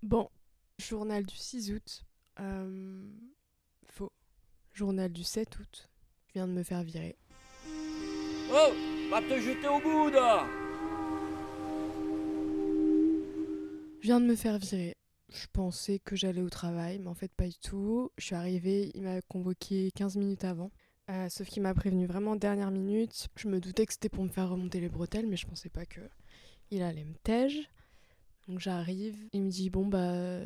Bon, journal du 6 août. Euh, Faux. Journal du 7 août. Je viens de me faire virer. Oh, va te jeter au bout là. Je viens de me faire virer. Je pensais que j'allais au travail, mais en fait pas du tout. Je suis arrivée, il m'a convoqué 15 minutes avant. Sauf qu'il m'a prévenu vraiment dernière minute. Je me doutais que c'était pour me faire remonter les bretelles, mais je pensais pas que il allait me tège. Donc j'arrive, il me dit bon bah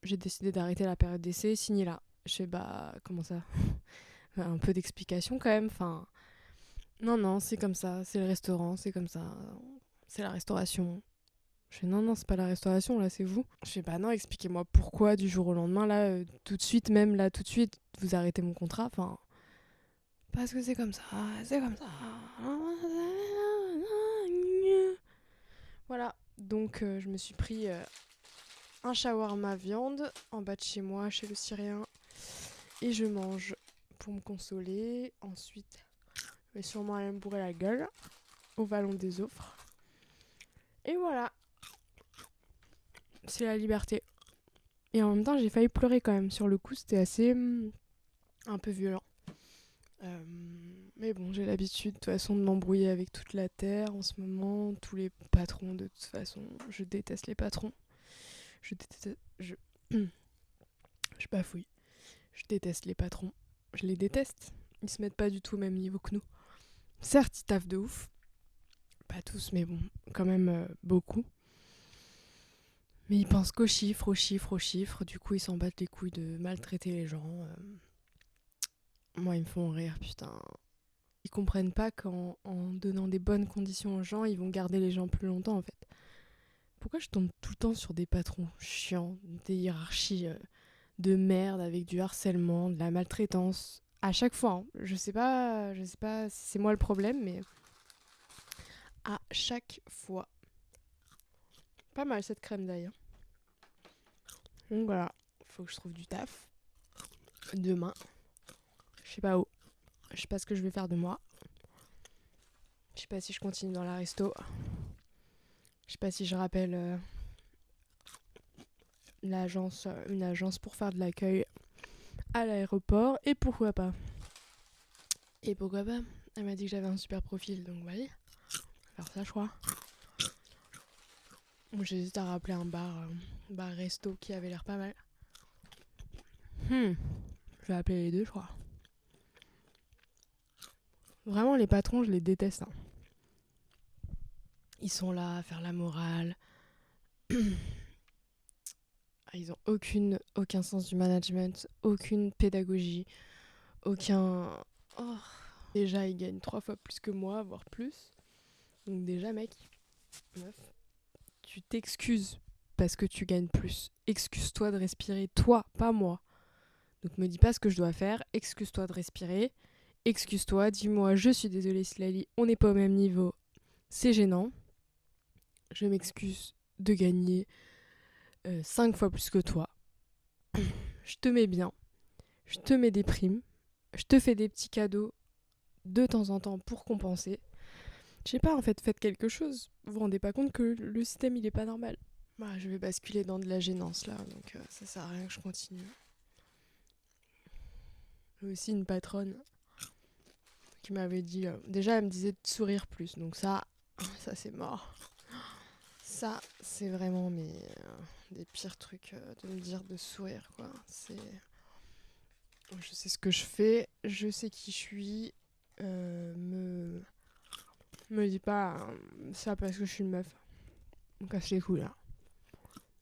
j'ai décidé d'arrêter la période d'essai, signez là. Je fais bah comment ça? Un peu d'explication quand même. Enfin non non c'est comme ça, c'est le restaurant, c'est comme ça, c'est la restauration. Je fais non, non, c'est pas la restauration, là, c'est vous. Je fais bah non, expliquez-moi pourquoi du jour au lendemain, là, tout de suite, même là, tout de suite, vous arrêtez mon contrat. Enfin, parce que c'est comme ça, c'est comme ça. Voilà, donc je me suis pris un shawarma viande en bas de chez moi, chez le Syrien, et je mange pour me consoler. Ensuite, je vais sûrement aller me bourrer la gueule au Vallon des Offres. Et voilà, c'est la liberté. Et en même temps, j'ai failli pleurer quand même. Sur le coup, c'était assez un peu violent. Euh, mais bon, j'ai l'habitude de toute façon de m'embrouiller avec toute la terre en ce moment. Tous les patrons, de toute façon, je déteste les patrons. Je déteste. Je bafouille. Je déteste les patrons. Je les déteste. Ils se mettent pas du tout au même niveau que nous. Certes, ils taffent de ouf. Pas tous, mais bon, quand même beaucoup. Mais ils pensent qu'aux chiffres, aux chiffres, aux chiffres. Du coup, ils s'en battent les couilles de maltraiter les gens. Moi, ils me font rire, putain. Ils comprennent pas qu'en donnant des bonnes conditions aux gens, ils vont garder les gens plus longtemps en fait. Pourquoi je tombe tout le temps sur des patrons chiants, des hiérarchies de merde avec du harcèlement, de la maltraitance à chaque fois, hein. Je sais pas si c'est moi le problème, mais à chaque fois. Pas mal cette crème d'ailleurs. Donc voilà, faut que je trouve du taf demain. Je sais pas où, je sais pas ce que je vais faire de moi. Je sais pas si je continue dans la resto. Je sais pas si je rappelle une agence pour faire de l'accueil à l'aéroport. Et pourquoi pas. Et pourquoi pas. Elle m'a dit que j'avais un super profil, donc voilà. Faire ça, je crois. J'hésite à rappeler un bar resto qui avait l'air pas mal. Je vais appeler les deux, je crois. Vraiment, les patrons, je les déteste, hein. Ils sont là à faire la morale. Ils ont aucun sens du management, aucune pédagogie, aucun... Oh. Déjà, ils gagnent 3 fois plus que moi, voire plus. Donc déjà, mec, meuf, tu t'excuses parce que tu gagnes plus. Excuse-toi de respirer, toi, pas moi. Donc me dis pas ce que je dois faire, excuse-toi de respirer, excuse-toi, dis-moi je suis désolée Slali, on n'est pas au même niveau, c'est gênant. Je m'excuse de gagner 5 fois plus que toi. Je te mets bien, je te mets des primes, je te fais des petits cadeaux de temps en temps pour compenser. Je sais pas, en fait, faites quelque chose. Vous vous rendez pas compte que le système il est pas normal. Bah, je vais basculer dans de la gênance là, donc ça sert à rien que je continue. J'ai aussi une patronne qui m'avait dit. Déjà, elle me disait de sourire plus, donc ça c'est mort. Ça, c'est vraiment des pires trucs de me dire de sourire, quoi. Je sais ce que je fais, je sais qui je suis. Me dis pas ça parce que je suis une meuf. On casse les couilles là.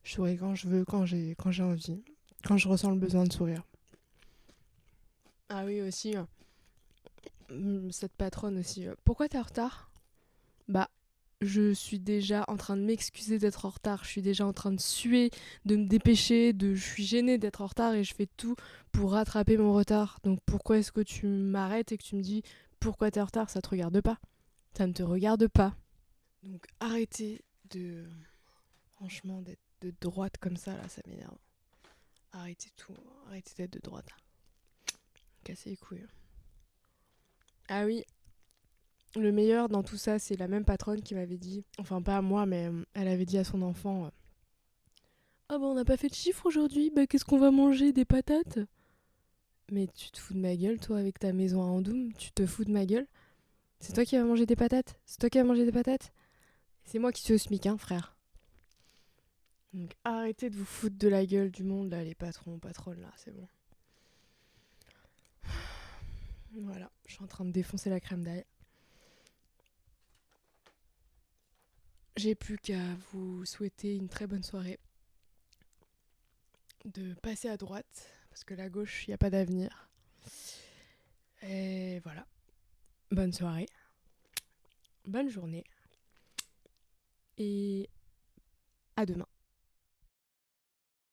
Je souris quand je veux, quand j'ai envie, quand je ressens le besoin de sourire. Ah oui, aussi, cette patronne aussi. Pourquoi t'es en retard? Bah, je suis déjà en train de m'excuser d'être en retard. Je suis déjà en train de suer, de me dépêcher, je suis gênée d'être en retard et je fais tout pour rattraper mon retard. Donc pourquoi est-ce que tu m'arrêtes et que tu me dis pourquoi t'es en retard? Ça te regarde pas. Ça ne te regarde pas. Donc arrêtez de... Franchement, d'être de droite comme ça, là, ça m'énerve. Arrêtez tout. Arrêtez d'être de droite. Cassez les couilles. Ah oui, le meilleur dans tout ça, c'est la même patronne qui m'avait dit, enfin pas à moi, mais elle avait dit à son enfant Ah bah on n'a pas fait de chiffres aujourd'hui, bah qu'est-ce qu'on va manger? Des patates? Mais tu te fous de ma gueule, toi, avec ta maison à Andoum? Tu te fous de ma gueule? C'est toi qui vas manger des patates? C'est toi qui vas manger des patates? C'est moi qui suis au SMIC, hein, frère. Donc arrêtez de vous foutre de la gueule du monde, là, les patrons, patronnes, là, c'est bon. Voilà, je suis en train de défoncer la crème d'ail. J'ai plus qu'à vous souhaiter une très bonne soirée. De passer à droite, parce que la gauche, il n'y a pas d'avenir. Et voilà. Bonne soirée. Bonne journée. Et à demain.